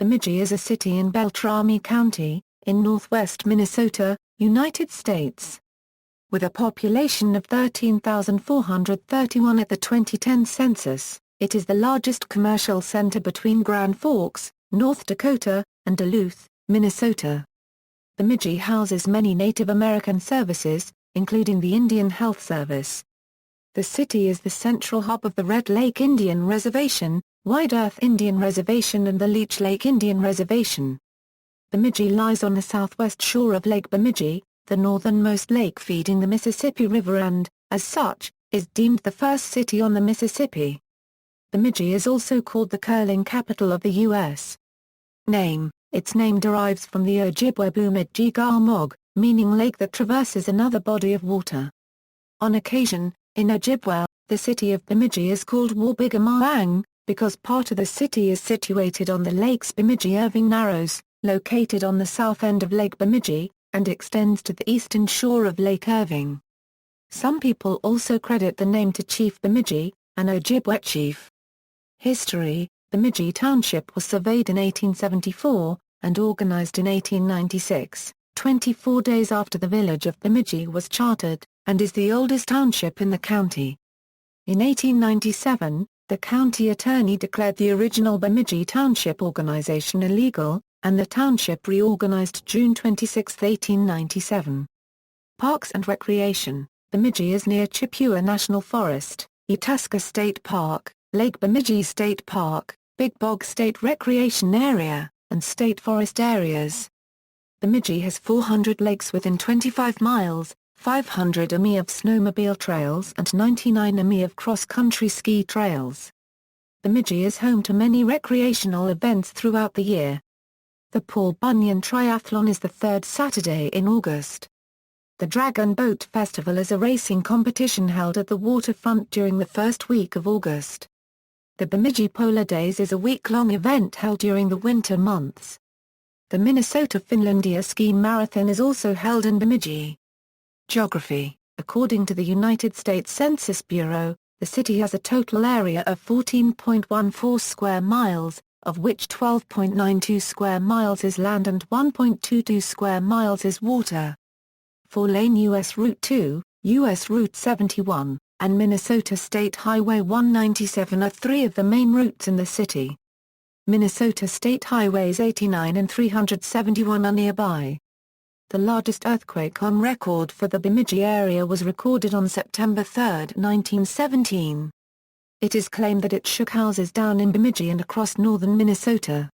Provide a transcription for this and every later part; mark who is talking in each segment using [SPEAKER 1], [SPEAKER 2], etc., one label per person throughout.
[SPEAKER 1] Bemidji is a city in Beltrami County, in northwest Minnesota, United States. With a population of 13,431 at the 2010 census, it is the largest commercial center between Grand Forks, North Dakota, and Duluth, Minnesota. Bemidji houses many Native American services, including the Indian Health Service. The city is the central hub of the Red Lake Indian Reservation, Earth Indian Reservation and the Leech Lake Indian Reservation. Bemidji lies on the southwest shore of Lake Bemidji, the northernmost lake feeding the Mississippi River and, as such, is deemed the first city on the Mississippi. Bemidji is also called the curling capital of the U.S. Its name derives from the Ojibwe bə-MIJ-ee, meaning lake that traverses another body of water. On occasion, in Ojibwe, the city of Bemidji is called bə-MIJ-ee, because part of the city is situated on the Lake's Bemidji-Irving Narrows, located on the south end of Lake Bemidji, and extends to the eastern shore of Lake Irving. Some people also credit the name to Chief Bemidji, an Ojibwe chief. History: Bemidji Township was surveyed in 1874, and organized in 1896, 24 days after the village of Bemidji was chartered, and is the oldest township in the county. In 1897, the county attorney declared the original Bemidji Township organization illegal, and the township reorganized June 26, 1897. Parks and Recreation: Bemidji is near Chippewa National Forest, Itasca State Park, Lake Bemidji State Park, Big Bog State Recreation Area, and State Forest areas. Bemidji has 400 lakes within 25 miles, 500 mi of snowmobile trails and 99 mi of cross-country ski trails. Bemidji is home to many recreational events throughout the year. The Paul Bunyan Triathlon is the third Saturday in August. The Dragon Boat Festival is a racing competition held at the waterfront during the first week of August. The Bemidji Polar Days is a week-long event held during the winter months. The Minnesota Finlandia Ski Marathon is also held in Bemidji. Geography: According to the United States Census Bureau, the city has a total area of 14.14 square miles, of which 12.92 square miles is land and 1.22 square miles is water. 4-lane U.S. Route 2, U.S. Route 71, and Minnesota State Highway 197 are three of the main routes in the city. Minnesota State Highways 89 and 371 are nearby. The largest earthquake on record for the Bemidji area was recorded on September 3, 1917. It is claimed that it shook houses down in Bemidji and across northern Minnesota.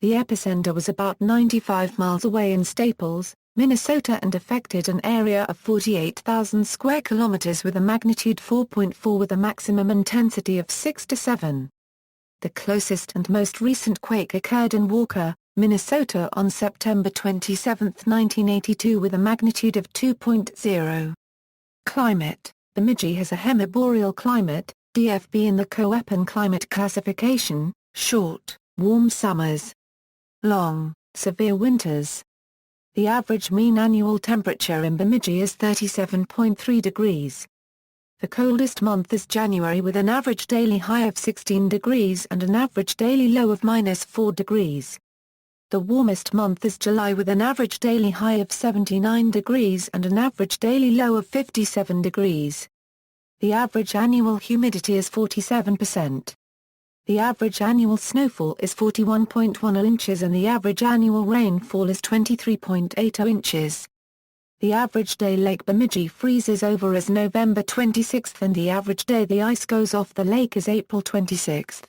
[SPEAKER 1] The epicenter was about 95 miles away in Staples, Minnesota, and affected an area of 48,000 square kilometers with a magnitude 4.4 with a maximum intensity of 6 to 7. The closest and most recent quake occurred in Walker, Minnesota on September 27, 1982 with a magnitude of 2.0. Climate: Bemidji has a hemiboreal climate, DFB in the Köppen climate classification, short, warm summers. Long, severe winters. The average mean annual temperature in Bemidji is 37.3 degrees. The coldest month is January with an average daily high of 16 degrees and an average daily low of -4 degrees. The warmest month is July with an average daily high of 79 degrees and an average daily low of 57 degrees. The average annual humidity is 47%. The average annual snowfall is 41.10 inches and the average annual rainfall is 23.80 inches. The average day Lake Bemidji freezes over is November 26 and the average day the ice goes off the lake is April 26.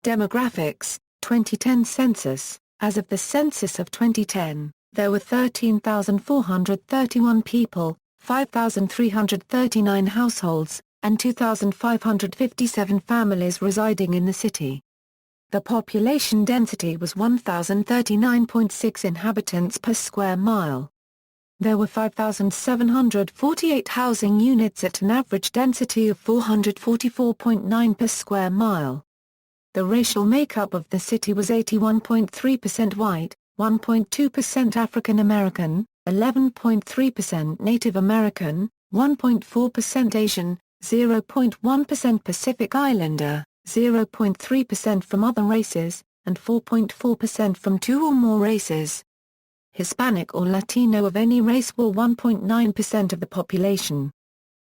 [SPEAKER 1] Demographics: 2010 census. As of the census of 2010, there were 13,431 people, 5,339 households, and 2,557 families residing in the city. The population density was 1,039.6 inhabitants per square mile. There were 5,748 housing units at an average density of 444.9 per square mile. The racial makeup of the city was 81.3% white, 1.2% African American, 11.3% Native American, 1.4% Asian, 0.1% Pacific Islander, 0.3% from other races, and 4.4% from 2 or more races. Hispanic or Latino of any race were 1.9% of the population.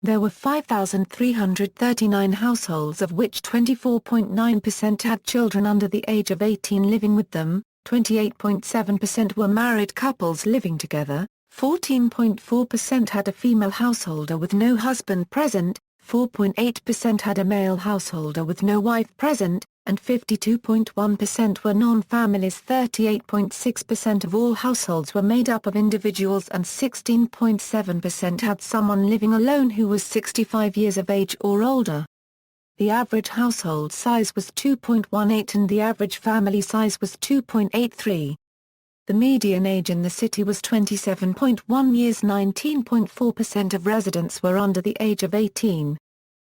[SPEAKER 1] There were 5,339 households, of which 24.9% had children under the age of 18 living with them, 28.7% were married couples living together, 14.4% had a female householder with no husband present, 4.8% had a male householder with no wife present, and 52.1% were non-families. 38.6% of all households were made up of individuals, and 16.7% had someone living alone who was 65 years of age or older. The average household size was 2.18 and the average family size was 2.83. The median age in the city was 27.1 years. 19.4% of residents were under the age of 18.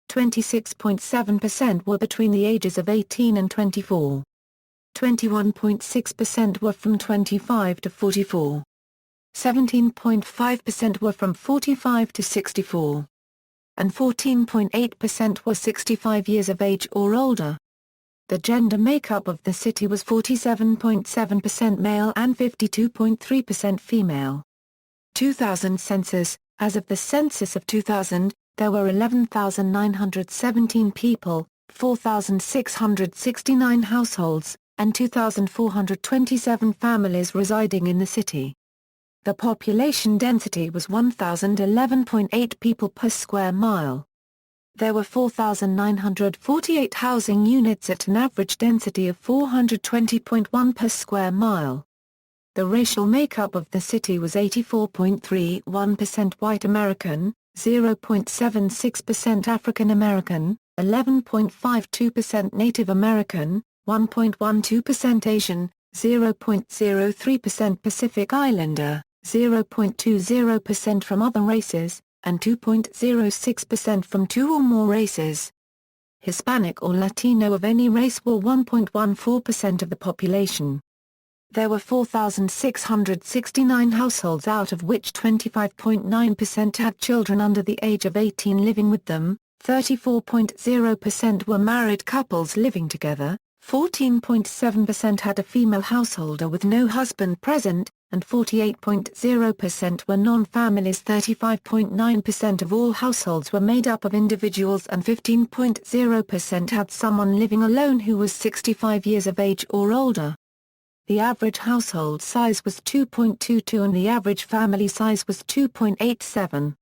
[SPEAKER 1] 26.7% were between the ages of 18 and 24. 21.6% were from 25 to 44. 17.5% were from 45 to 64. And 14.8% were 65 years of age or older. The gender makeup of the city was 47.7% male and 52.3% female. 2000 census. As of the census of 2000, there were 11,917 people, 4,669 households, and 2,427 families residing in the city. The population density was 1,011.8 people per square mile. There were 4,948 housing units at an average density of 420.1 per square mile. The racial makeup of the city was 84.31% white American, 0.76% African American, 11.52% Native American, 1.12% Asian, 0.03% Pacific Islander, 0.20% from other races, and 2.06% from 2 or more races. Hispanic or Latino of any race were 1.14% of the population. There were 4,669 households, out of which 25.9% had children under the age of 18 living with them, 34.0% were married couples living together, 14.7% had a female householder with no husband present, and 48.0% were non-families. 35.9% of all households were made up of individuals, and 15.0% had someone living alone who was 65 years of age or older. The average household size was 2.22 and the average family size was 2.87.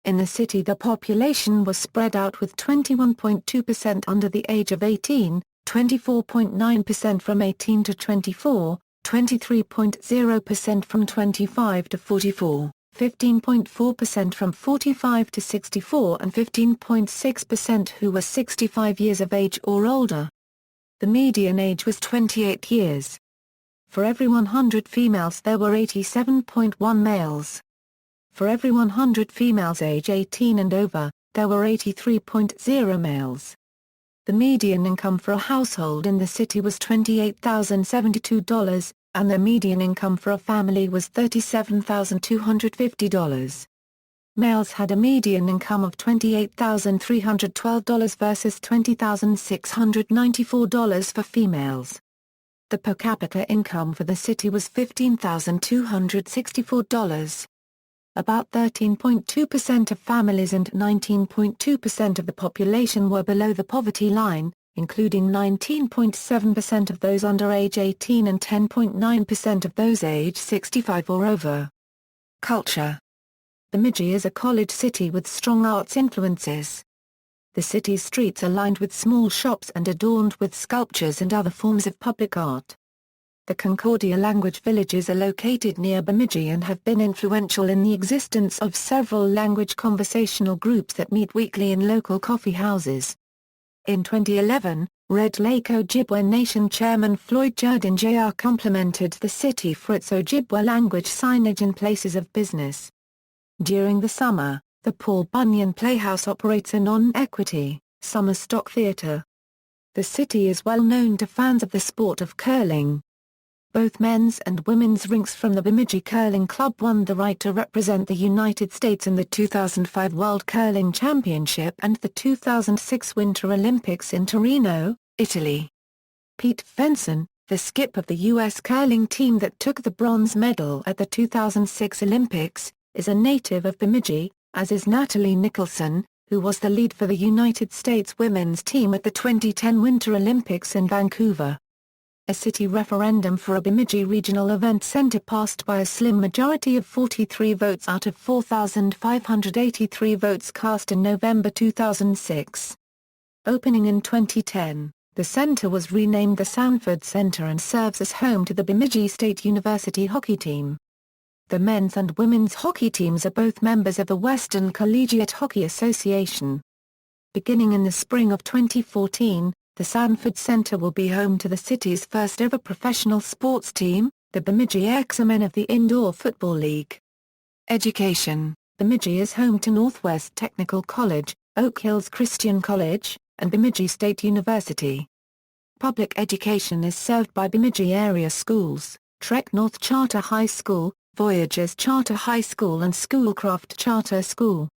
[SPEAKER 1] In the city, the population was spread out, with 21.2% under the age of 18, 24.9% from 18 to 24, 23.0% from 25 to 44, 15.4% from 45 to 64 and 15.6% who were 65 years of age or older. The median age was 28 years. For every 100 females there were 87.1 males. For every 100 females age 18 and over, there were 83.0 males. The median income for a household in the city was $28,072, and the median income for a family was $37,250. Males had a median income of $28,312 versus $20,694 for females. The per capita income for the city was $15,264. About 13.2% of families and 19.2% of the population were below the poverty line, including 19.7% of those under age 18 and 10.9% of those age 65 or over. Culture. Bemidji is a college city with strong arts influences. The city's streets are lined with small shops and adorned with sculptures and other forms of public art. The Concordia language villages are located near Bemidji and have been influential in the existence of several language conversational groups that meet weekly in local coffee houses. In 2011, Red Lake Ojibwe Nation Chairman Floyd Jordan Jr. complimented the city for its Ojibwe language signage in places of business. During the summer, the Paul Bunyan Playhouse operates a non-equity, summer stock theater. The city is well known to fans of the sport of curling. Both men's and women's rinks from the Bemidji Curling Club won the right to represent the United States in the 2005 World Curling Championship and the 2006 Winter Olympics in Torino, Italy. Pete Fenson, the skip of the U.S. curling team that took the bronze medal at the 2006 Olympics, is a native of Bemidji, as is Natalie Nicholson, who was the lead for the United States women's team at the 2010 Winter Olympics in Vancouver. A city referendum for a Bemidji Regional Event Center passed by a slim majority of 43 votes out of 4,583 votes cast in November 2006. Opening in 2010, the center was renamed the Sanford Center and serves as home to the Bemidji State University hockey team. The men's and women's hockey teams are both members of the Western Collegiate Hockey Association. Beginning in the spring of 2014, the Sanford Center will be home to the city's first ever professional sports team, the Bemidji X-Men of the Indoor Football League. Education: Bemidji is home to Northwest Technical College, Oak Hills Christian College, and Bemidji State University. Public education is served by Bemidji area schools, Trek North Charter High School, Voyagers Charter High School and Schoolcraft Charter School.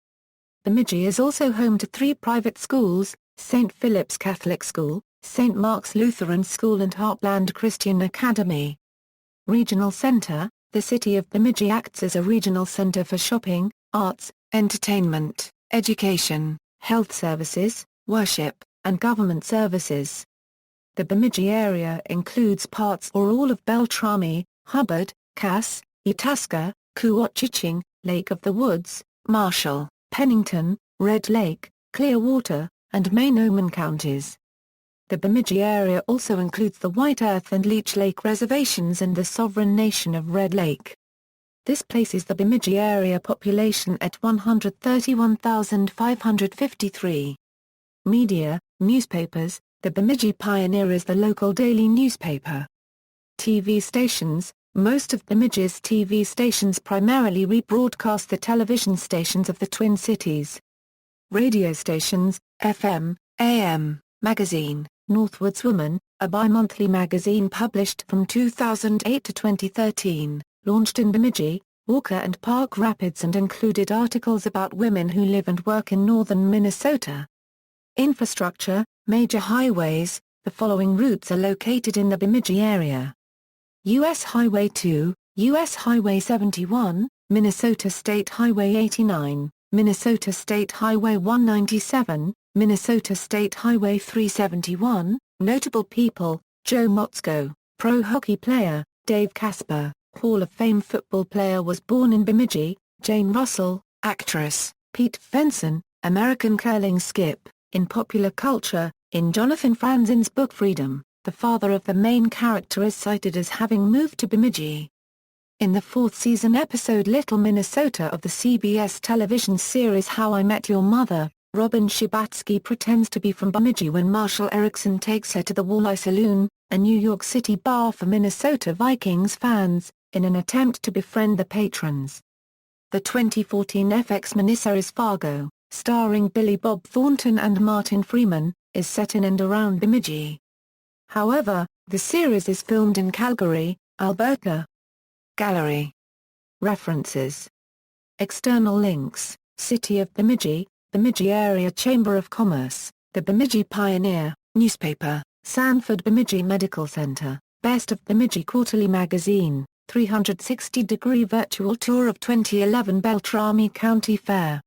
[SPEAKER 1] Bemidji is also home to 3 private schools, St. Philip's Catholic School, St. Mark's Lutheran School and Heartland Christian Academy. Regional Center: the city of Bemidji acts as a regional center for shopping, arts, entertainment, education, health services, worship, and government services. The Bemidji area includes parts or all of Beltrami, Hubbard, Cass, Itasca, Couachiching, Lake of the Woods, Marshall, Pennington, Red Lake, Clearwater, and Mahnomen counties. The Bemidji area also includes the White Earth and Leech Lake reservations and the sovereign nation of Red Lake. This places the Bemidji area population at 131,553. Media, newspapers: the Bemidji Pioneer is the local daily newspaper. TV stations: most of Bemidji's TV stations primarily rebroadcast the television stations of the Twin Cities. Radio stations: FM, AM, magazine, Northwoods Woman, a bi-monthly magazine published from 2008 to 2013, launched in Bemidji, Walker and Park Rapids and included articles about women who live and work in northern Minnesota. Infrastructure: major highways: the following routes are located in the Bemidji area. U.S. Highway 2, U.S. Highway 71, Minnesota State Highway 89, Minnesota State Highway 197, Minnesota State Highway 371. Notable people: Joe Motzko, pro hockey player; Dave Casper, Hall of Fame football player, was born in Bemidji; Jane Russell, actress; Pete Fenson, American curling skip. In popular culture, in Jonathan Franzen's book Freedom, the father of the main character is cited as having moved to Bemidji. In the 4th season episode Little Minnesota of the CBS television series How I Met Your Mother, Robin Scherbatsky pretends to be from Bemidji when Marshall Erickson takes her to the Walleye Saloon, a New York City bar for Minnesota Vikings fans, in an attempt to befriend the patrons. The 2014 FX miniseries Fargo, starring Billy Bob Thornton and Martin Freeman, is set in and around Bemidji. However, the series is filmed in Calgary, Alberta. Gallery. References. External links: City of Bemidji, Bemidji Area Chamber of Commerce, The Bemidji Pioneer, newspaper, Sanford Bemidji Medical Center, Best of Bemidji Quarterly Magazine, 360-degree virtual tour of 2011 Beltrami County Fair.